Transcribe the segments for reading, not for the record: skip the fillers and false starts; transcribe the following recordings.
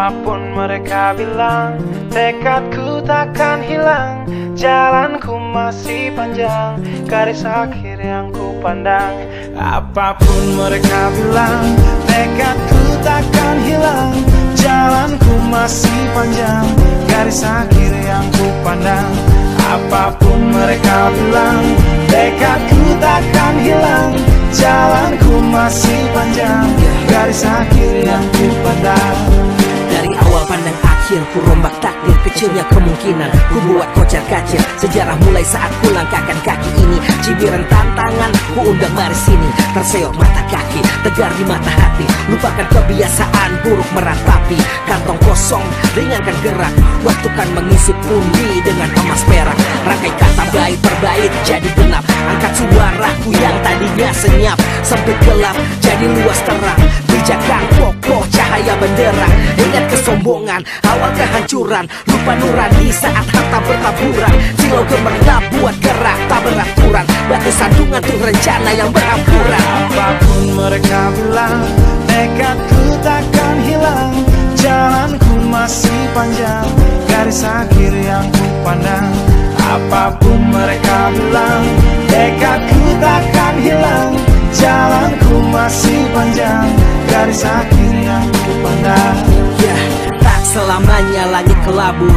Apapun mereka bilang, tekadku takkan hilang. Jalanku masih panjang, garis akhir yang ku pandang. Apapun mereka bilang, tekadku takkan hilang. Jalanku masih panjang, garis akhir yang ku pandang. Apapun mereka bilang, tekadku takkan hilang. Jalanku masih panjang, garis akhir yang ku pandang. Dari awal pandang akhir, ku rombak takdir. Kecilnya kemungkinan, ku buat kocar kacir. Sejarah mulai saat ku langkahkan kaki ini. Cibiran tantangan, ku undang mari sini. Terseok mata kaki, tegar di mata hati. Lupakan kebiasaan buruk meratapi. Kantong kosong, ringankan gerak. Waktu kan mengisi pundi dengan emas perak. Rangkai kata bait per bait jadi genap. Angkat suaraku yang tadinya senyap. Sempit gelap, jadi luas terang. Pijakan kokoh cahaya benderang. Ingat kesombongan, awal kehancuran. Lupa nurani saat harta bertaburan. Silau gemerlap buat gerak tak beraturan. Batu sandungan tuh rencana yang berampuran. Apapun mereka bilang, tekadku takkan hilang. Jalanku masih panjang, garis akhir yang ku pandang. Apapun mereka bilang, tekadku takkan hilang. Jalanku masih panjang, garis akhir yang ku pandang. Ya, tak selamanya langit kelabu,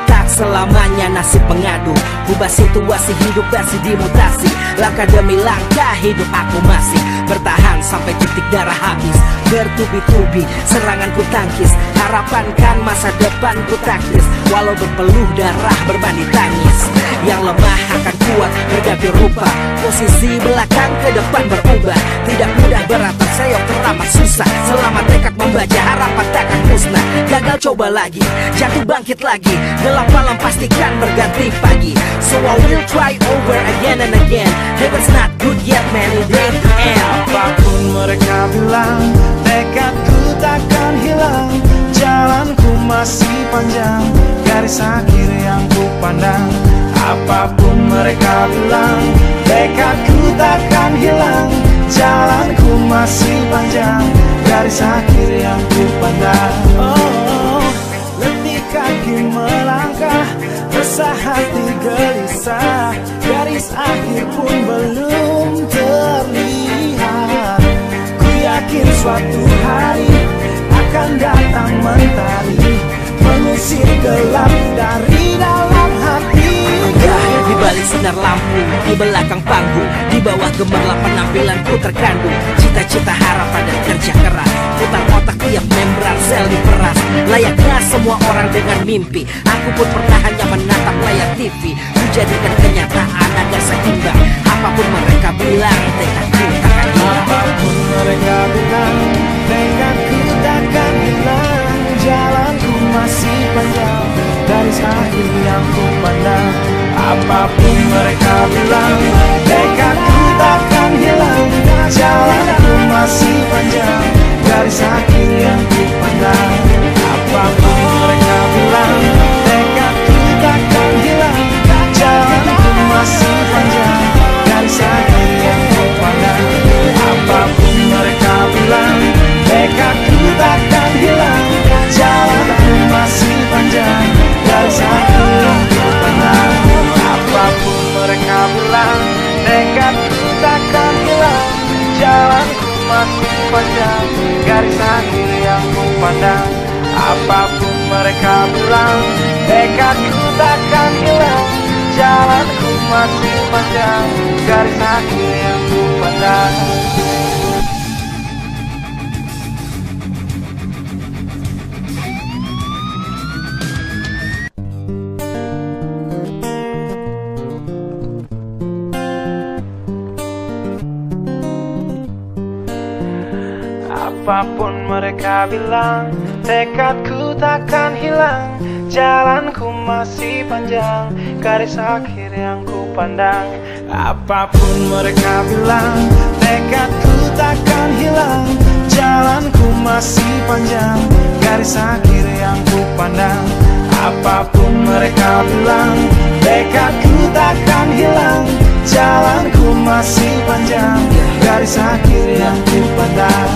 tak selamanya nasib pengadu. Ubah situasi hidup masih dimutasi. Langkah demi langkah hidup aku masih bertahan sampai titik darah habis. Bertubi-tubi serangan ku tangkis. Harapan kan masa depan ku taktis. Walau berpeluh darah berbanding tangis. Yang lemah akan kuat berganti rupa. Posisi belakang ke depan berubah. Tidak mudah berat terseok teramat susah. Selama tekad membaca harapan takkan musnah. Gagal coba lagi, jatuh bangkit lagi. Gelap malam pastikan berganti pagi. So I will try over again and again. Heaven's not good yet man, it ain't the end. Apapun mereka bilang, tekadku takkan hilang. Jalanku masih panjang, garis akhir yang ku pandang. Apapun mereka bilang, tekadku takkan hilang. Jalanku masih panjang, garis akhir yang ku pandang. Oh, letih kaki melangkah, resah hati gelisah. Garis akhir pun belum terlihat. Ku yakin suatu hari akan datang mentari, mengusir gelap dari dalam hati. Di balik sinar lampu, di belakang panggung, di bawah gemerlap penampilanku terkandung. Cita-cita, harapan dan kerja keras. Putar otak tiap membran sel diperas. Layaknya semua orang dengan mimpi, aku pun pernah hanya menatap layar TV. Menjadikan kenyataan agar seimbang. Apapun mereka bilang, tekadku takkan hilang. Apapun mereka bilang, tekadku takkan hilang. Jalanku masih panjang, garis akhir yang ku pandang. Apapun mereka bilang, tekadku takkan hilang. Jalanku masih panjang, garis akhir yang ku pandang. Apapun mereka bilang, tekadku takkan hilang. Jalanku masih panjang, garis akhir yang ku pandang. Apapun mereka bilang, tekadku takkan hilang. Jalanku masih panjang, garis akhir yang ku pandang. Apapun mereka bilang, tekadku takkan hilang. Jalanku masih panjang, garis akhir yang ku pandang. Apapun mereka bilang, tekadku takkan hilang. Jalanku masih panjang, garis akhir yang ku pandang. Apapun mereka bilang, tekadku takkan hilang. Jalanku masih panjang, garis akhir yang ku pandang. Apapun mereka bilang, tekadku takkan hilang. Jalanku masih panjang, garis akhir yang ku pandang. Apapun mereka bilang, tekadku takkan hilang. Jalanku masih panjang, garis akhir yang ku pandang.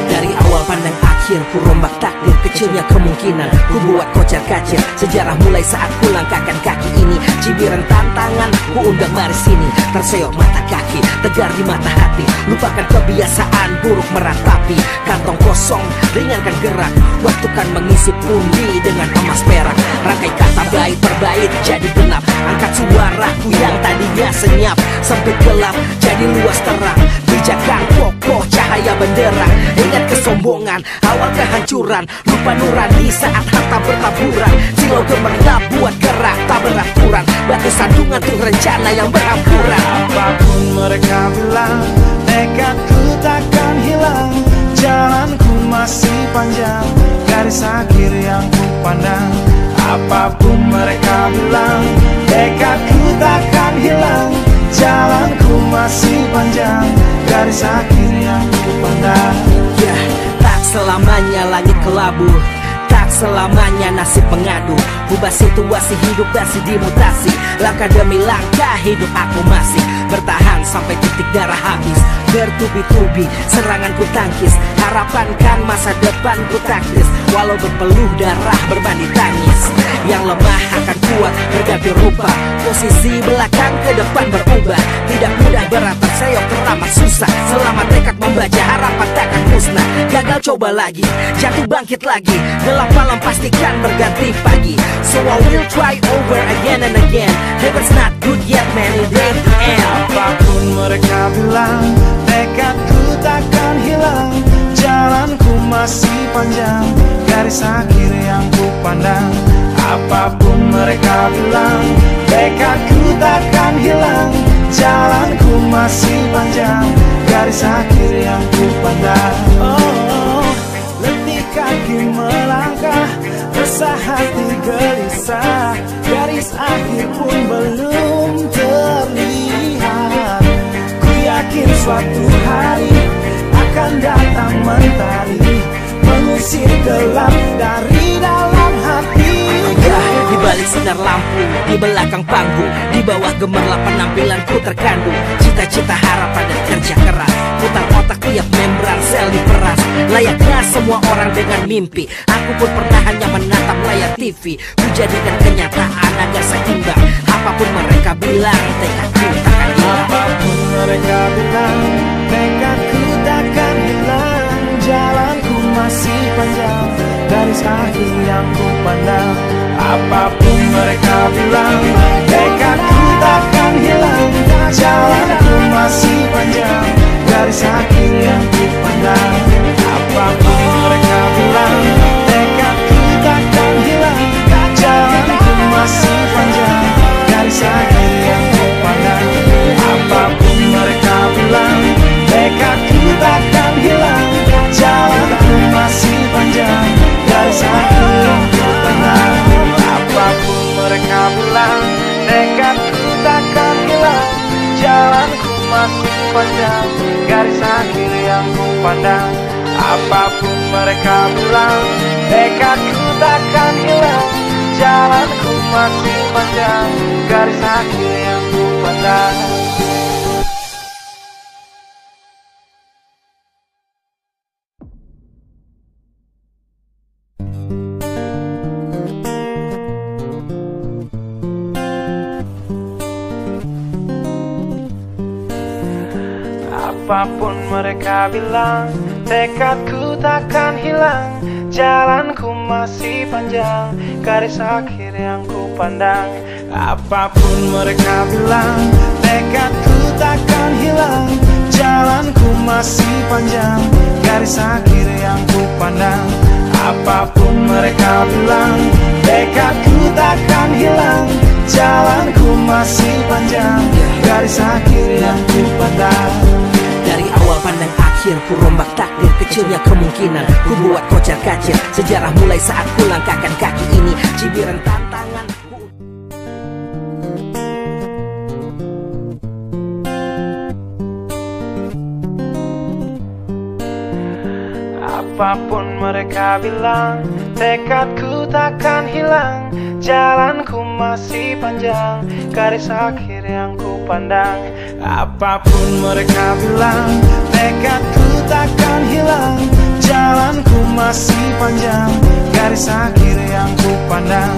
Dari awal pandang akhir, ku rombak takdir. Kecil kecilnya kemungkinan ku buat kocar kacir. Sejarah mulai saat ku langkahkan kaki ini. Cibiran tantangan ku undang mari sini. Terseok mata kaki, tegar di mata hati. Lupakan kebiasaan buruk meratapi. Kantong kosong, ringankan gerak. Waktu kan mengisi pundi dengan emas perak. Rangkai kata bait per bait jadi genap. Angkat suaraku yang tadinya senyap. Sempit gelap jadi luas terang. Bijakan kokoh cahaya benderang. Ingat kesombongan, awal kehancuran. Lupa nurani saat harta bertaburan. Silau gemerlap buat gerak tak beraturan. Batu sandungan tuh rencana yang berhampuran. Apapun mereka bilang, tekadku takkan hilang. Jalanku masih panjang, garis akhir yang ku pandang. Apapun mereka bilang, tekadku takkan hilang. Jalanku masih panjang, garis akhir yang ku pandang. Ya, tak selamanya langit kelabu, tak selamanya nasib mengadu. Ubah situasi hidup masih dimutasi. Langkah demi langkah hidup aku masih bertahan sampai titik darah habis. Bertubi-tubi serangan ku tangkis. Harapan kan masa depan ku taktis. Walau berpeluh darah berbanding tangis. Yang lemah akan kuat berganti rupa. Posisi belakang ke depan berubah. Tidak mudah berat terseok teramat susah. Selama tekad membaca harapan takkan musnah. Gagal coba lagi, jatuh bangkit lagi. Gelap malam pastikan berganti pagi. So I will try over again and again. Heaven's not good yet man, it ain't the end. Apapun mereka bilang, tekadku takkan hilang. Jalanku masih panjang, garis akhir yang ku pandang. Apapun mereka bilang, tekadku takkan hilang. Jalanku masih panjang, garis akhir yang ku pandang. Oh, letih kaki melangkah, resah hati gelisah. Garis akhir pun belum terlihat. Ku yakin suatu hari akan datang mentari, mengusir gelap dari dalam hati. Di balik sinar lampu, di belakang panggung, di bawah gemerlap penampilanku terkandung. Cita-cita, harapan dan kerja keras. Putar otak tiap membran sel diperas. Layaknya semua orang dengan mimpi, aku pun pernah hanya menatap layar TV. Ku jadikan kenyataan agar seimbang. Apapun mereka bilang, tekadku takkan hilang. Apapun mereka bilang, tekadku takkan hilang. Jalanku masih panjang, garis akhir yang ku pandang. Apapun mereka bilang, tekadku takkan hilang. Jalanku masih panjang, garis akhir yang ku pandang. Apapun mereka bilang, tekadku takkan hilang. Jalanku masih panjang, garis akhir yang ku pandang. Apapun mereka bilang, tekadku takkan hilang. Jalanku masih panjang, garis akhir yang ku pandang. Apapun mereka bilang, tekadku takkan hilang. Jalanku masih panjang, garis akhir yang ku pandang. Apapun mereka bilang, tekadku takkan hilang. Jalanku masih panjang, garis akhir yang ku pandang. Apapun mereka bilang, tekadku takkan hilang. Jalanku masih panjang, garis akhir yang ku pandang. Apapun mereka bilang, tekadku takkan hilang. Jalanku masih panjang, garis akhir yang ku pandang. Apapun mereka bilang, tekadku takkan hilang. Jalanku masih panjang, garis akhir yang ku pandang. Dari awal pandang akhir, ku rombak takdir. Kecilnya kemungkinan, ku buat kocar kacir. Sejarah mulai saat ku langkahkan kaki ini. Cibiran tantangan Apapun mereka bilang, tekadku takkan hilang. Jalanku masih panjang, garis akhir yang ku pandang. Apapun mereka bilang, tekadku takkan hilang. jalanku masih panjang, garis akhir yang ku pandang.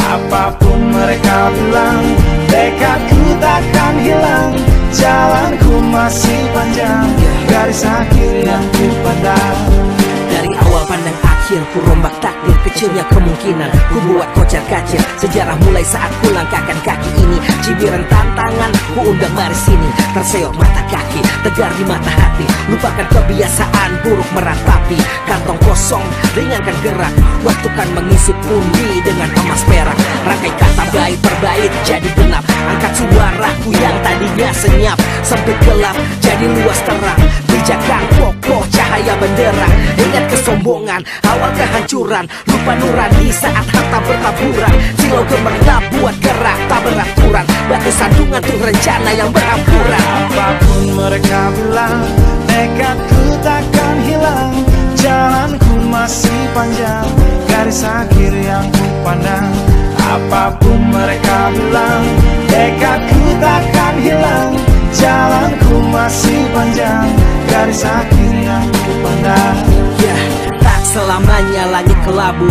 Apapun mereka bilang, tekadku takkan hilang. Jalanku masih panjang, garis akhir yang ku pandang. Dari awal pandang akhir, ku rombak takdir. Kecilnya kemungkinan, ku buat kocar kacir. Sejarah mulai saat ku langkahkan kaki ini. Cibiran tantangan, ku undang mari sini. Terseok mata kaki, tegar di mata hati. Lupakan kebiasaan buruk meratapi. Kantong kosong, ringankan gerak. Waktu kan mengisi pundi dengan emas perak. Rangkai kata bait per bait jadi genap. Angkat suaraku yang tadinya senyap. Sempit gelap, jadi luas terang. Pijakan kokoh cahaya benderang. Ingat kesombongan, awal kehancuran. Lupa nurani saat harta bertaburan. Silau gemerlap buat gerak tak beraturan. Batu sandungan tuh rencana yang berampuran. Apapun mereka bilang, tekadku takkan hilang. Jalanku masih panjang, garis akhir yang ku pandang. Apapun mereka bilang, tekadku takkan hilang. Jalanku masih panjang, garis akhir yang ku pandang. Ya, tak selamanya langit kelabu,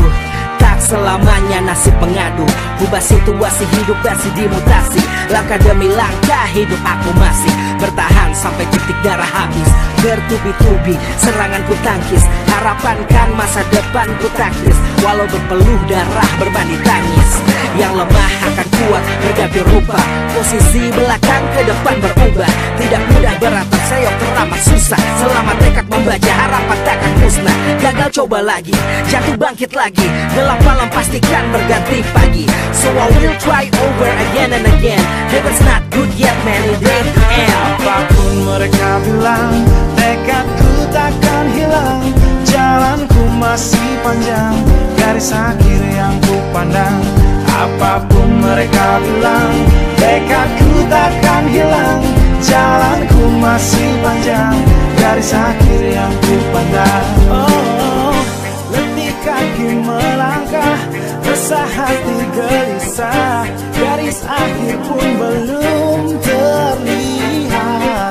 tak selamanya nasib pengadu. Ubah situasi hidup masih dimutasi. Langkah demi langkah hidup aku masih bertahan sampai titik darah habis. Bertubi-tubi serangan ku tangkis. Harapan kan masa depan ku taktis. Walau berpeluh darah berbanding tangis. Yang lemah akan kuat berganti rupa. Posisi belakang ke depan berubah. Tidak mudah berat terseok teramat susah. Selama tekad membaca harapan takkan musnah. Gagal coba lagi, jatuh bangkit lagi. Gelap malam pastikan berganti pagi. So I will try over again and again. Heaven's not good yet man, it ain't the end. Apapun mereka bilang, tekadku takkan hilang. Jalanku masih panjang, garis akhir yang ku pandang. Apapun mereka bilang, tekadku takkan hilang. Jalanku masih panjang, garis akhir yang ku pandang. Oh, letih kaki melangkah, resah hati gelisah. Garis akhir pun belum terlihat.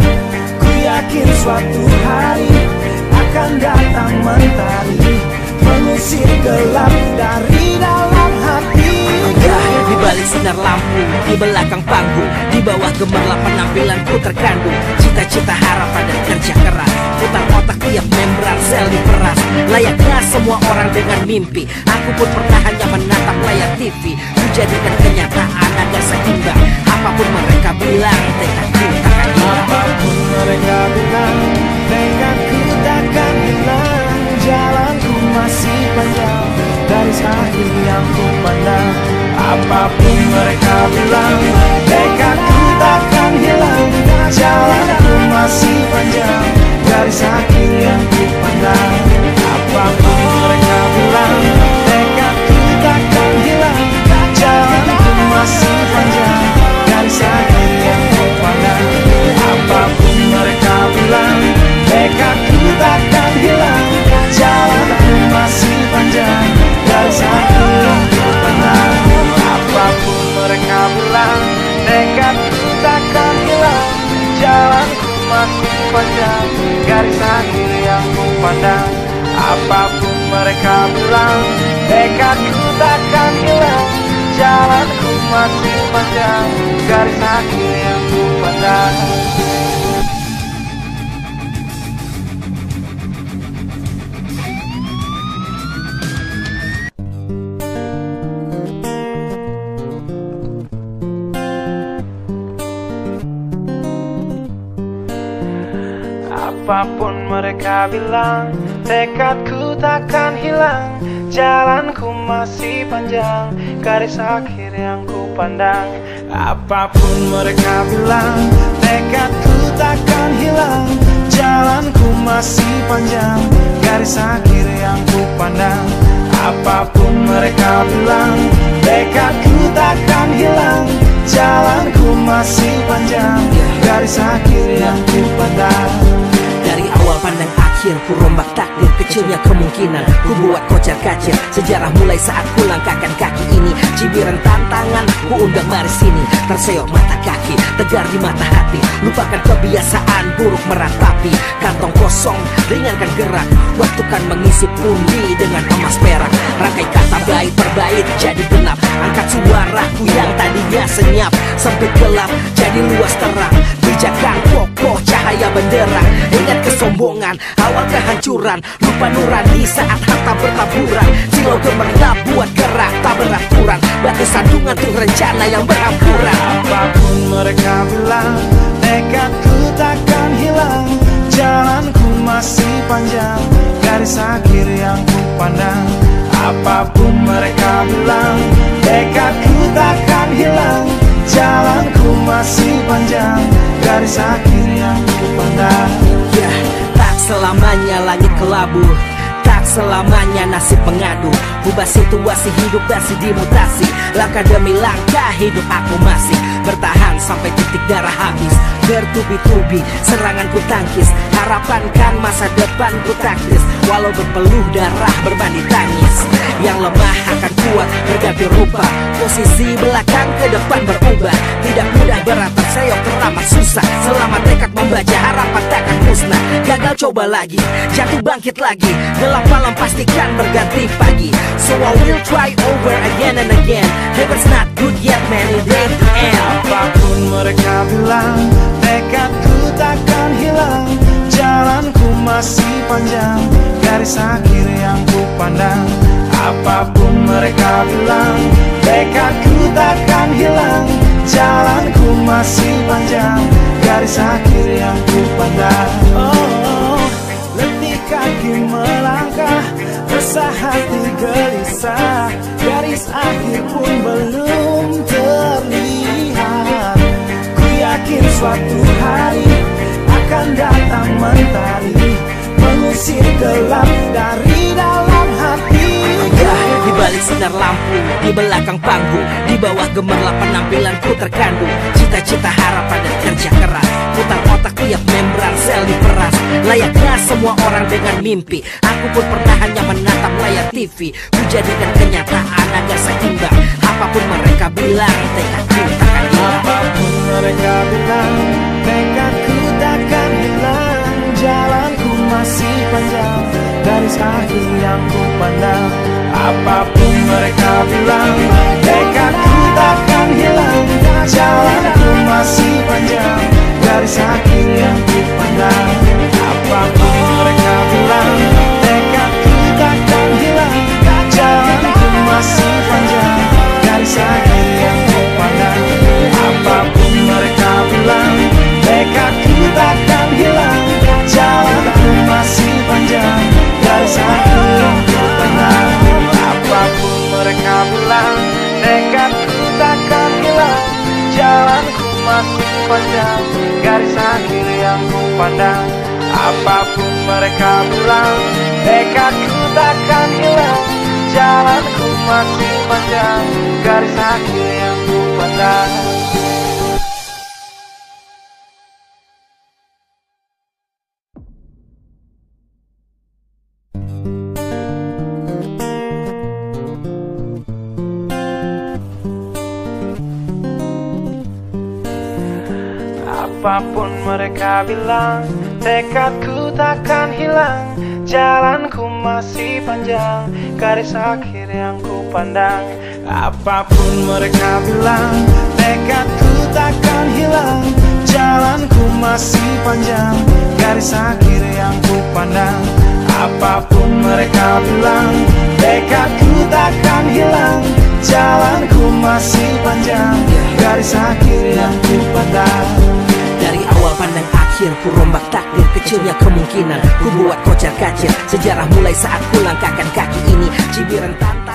Ku yakin suatu hari akan datang mentari, mengusir gelap dari dalam hati. Di balik sinar lampu, di belakang panggung, di bawah gemerlap penampilanku terkandung. Cita-cita, harapan dan kerja keras. Putar otak tiap membran sel diperas. Layaknya semua orang dengan mimpi, aku pun pernah hanya menatap layar TV. Ku jadikan kenyataan agar seimbang. Apapun mereka bilang, tekadku takkan hilang. Apapun mereka bilang, tekadku takkan hilang. Jalanku masih panjang, garis akhir yang ku pandang. Apapun mereka bilang, tekadku takkan hilang. Jalanku masih panjang, garis akhir yang ku pandang. Apapun mereka bilang, tekadku takkan hilang. Jalanku masih panjang, garis akhir yang ku pandang. Apapun mereka bilang, tekadku takkan hilang. Jalanku masih panjang, garis akhir yang ku pandang. Apapun mereka bilang, tekadku takkan hilang. Jalanku masih panjang, garis akhir yang ku pandang. Apapun mereka bilang, tekadku takkan hilang. Jalanku masih panjang, garis akhir yang ku pandang. Apapun mereka bilang, tekadku takkan hilang. Jalanku masih panjang, garis akhir yang ku pandang. Apapun mereka bilang, tekadku takkan hilang. Jalanku masih panjang, garis akhir yang ku pandang. Apapun mereka bilang, tekadku takkan hilang. Jalanku masih panjang, garis akhir yang ku pandang. Dari awal pandang akhir, akhir ku rombak takdir, kecilnya kemungkinan ku buat kocar kacir. Sejarah mulai saat ku langkahkan kaki ini. Cibiran tantangan ku undang mari sini. Terseok mata kaki, tegar di mata hati. Lupakan kebiasaan buruk meratapi. Kantong kosong, ringankan gerak. Waktu kan mengisi pundi dengan emas perak. Rangkai kata bait per bait jadi genap. Angkat suaraku yang tadinya senyap. Sempit gelap jadi luas terang. Pijakan kokoh cahaya benderang. Ingat kesombongan awal kehancuran. Lupa nurani saat harta bertaburan. Silau gemerlap buat gerak tak beraturan. Batu sandungan tuh rencana yang berampuran. Apapun mereka bilang, tekadku takkan hilang. Jalanku masih panjang, garis akhir yang ku pandang. Apapun mereka bilang, tekadku takkan hilang. Jalanku masih panjang, garis akhir yang ku pandang. Ya, tak selamanya langit kelabu, tak selamanya nasib mengadu. Ubah situasi hidup masih dimutasi. Langkah demi langkah hidup aku masih bertahan sampai titik darah habis. Bertubi-tubi serangan ku tangkis. Harapan kan masa depan ku taktis. Walau berpeluh darah berbanding tangis. Yang lemah akan kuat berganti rupa. Posisi belakang ke depan berubah. Tidak mudah berat terseok teramat susah. Selama tekad membaca harapan takkan musnah. Gagal coba lagi, jatuh bangkit lagi. Gelap malam pastikan berganti pagi. So I will try over again and again. Heaven's not good yet man, it ain't the end. Apapun mereka bilang, tekadku takkan hilang. Jalanku masih panjang, garis akhir yang ku pandang. Apapun mereka bilang, tekadku takkan hilang. Jalanku masih panjang, garis akhir yang ku pandang. Oh, letih kaki melangkah, resah hati gelisah. Garis akhir pun belum terlihat. Ku yakin suatu hari akan datang mentari, mengusir gelap dari dalam hati. Di balik sinar lampu, di belakang panggung, di bawah gemerlap penampilanku terkandung. Cita-cita, harapan dan kerja keras. Putar otak tiap membran sel diperas. Layaknya semua orang dengan mimpi, aku pun pernah hanya menatap layar TV. Ku jadikan kenyataan agar seimbang. Apapun mereka bilang, tekadku takkan hilang. Apapun mereka bilang, tekadku takkan hilang. Jalanku masih panjang, garis akhir yang ku pandang. Apapun mereka bilang, tekadku takkan hilang. Jalanku masih panjang, garis akhir yang ku pandang. Apapun mereka bilang, tekadku takkan hilang. Jalanku masih panjang, garis akhir yang ku pandang. Apapun mereka bilang, tekadku takkan hilang. Jalanku masih panjang, garis akhir yang ku pandang. Apapun mereka bilang, tekadku takkan hilang. Jalanku masih panjang, garis akhir yang ku pandang. Apapun mereka bilang, tekadku takkan hilang. Jalanku masih panjang, garis akhir yang ku pandang. Apapun mereka bilang, tekadku takkan hilang. Jalanku masih panjang, garis akhir yang ku pandang. Apapun mereka bilang, tekadku takkan hilang. Jalanku masih panjang, garis akhir yang ku pandang. Apapun mereka bilang, tekadku takkan hilang. Jalanku masih panjang, garis akhir yang ku pandang. Dari awal pandang akhir ku rombak takdir, kecilnya kemungkinan ku buat kocar kacir. Sejarah mulai saat ku langkahkan kaki ini. Cibiran tantangan